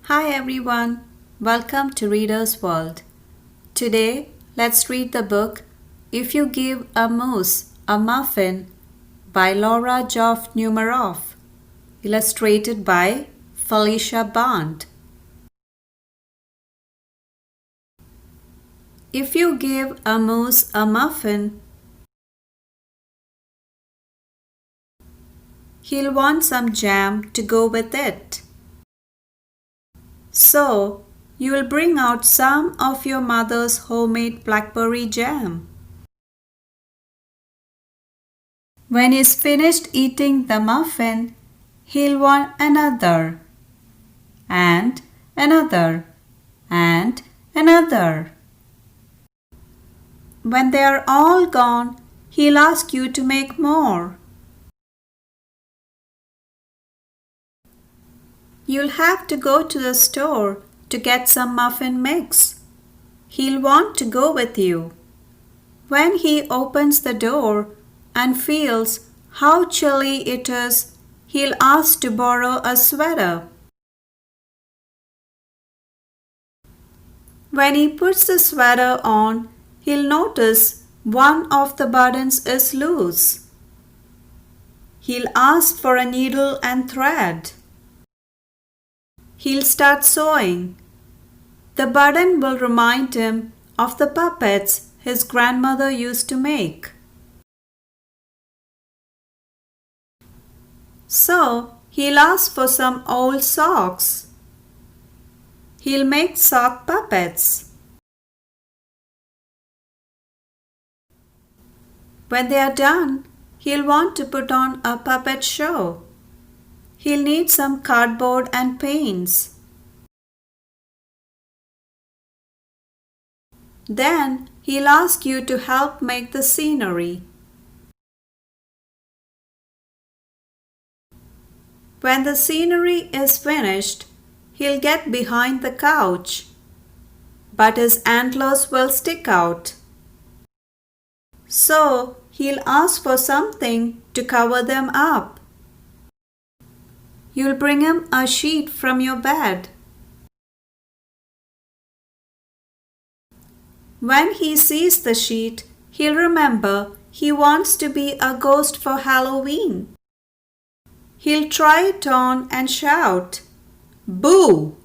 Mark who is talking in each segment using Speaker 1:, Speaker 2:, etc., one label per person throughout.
Speaker 1: Hi everyone, welcome to Reader's World. Today, let's read the book If You Give a Moose a Muffin by Laura Joffe Numeroff, illustrated by Felicia Bond. If you give a moose a muffin, he'll want some jam to go with it. So, you'll bring out some of your mother's homemade blackberry jam. When he's finished eating the muffin, he'll want another, and another, and another. When they are all gone, he'll ask you to make more. You'll have to go to the store to get some muffin mix. He'll want to go with you. When he opens the door and feels how chilly it is, he'll ask to borrow a sweater. When he puts the sweater on, he'll notice one of the buttons is loose. He'll ask for a needle and thread. He'll start sewing. The button will remind him of the puppets his grandmother used to make. So, he'll ask for some old socks. He'll make sock puppets. When they are done, he'll want to put on a puppet show. He'll need some cardboard and paints. Then he'll ask you to help make the scenery. When the scenery is finished, he'll get behind the couch, but his antlers will stick out. So he'll ask for something to cover them up. You'll bring him a sheet from your bed. When he sees the sheet, he'll remember he wants to be a ghost for Halloween. He'll try it on and shout, "Boo!"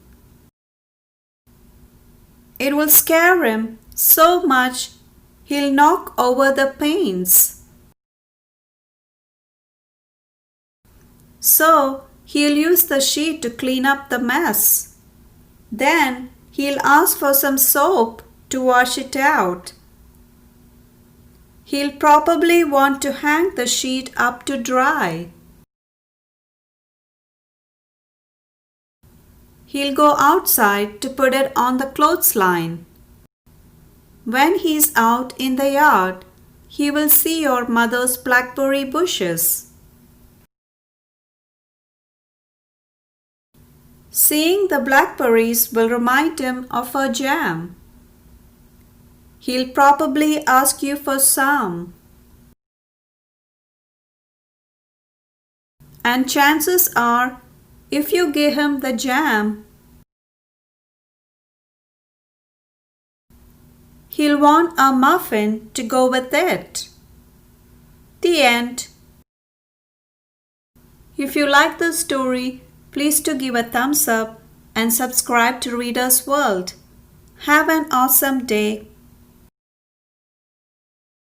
Speaker 1: It will scare him so much he'll knock over the paints. So, he'll use the sheet to clean up the mess. Then he'll ask for some soap to wash it out. He'll probably want to hang the sheet up to dry. He'll go outside to put it on the clothesline. When he's out in the yard, he will see your mother's blackberry bushes. Seeing the blackberries will remind him of her jam. He'll probably ask you for some. And chances are, if you give him the jam, he'll want a muffin to go with it. The end. If you like this story, please do give a thumbs up and subscribe to Reader's World. Have an awesome day.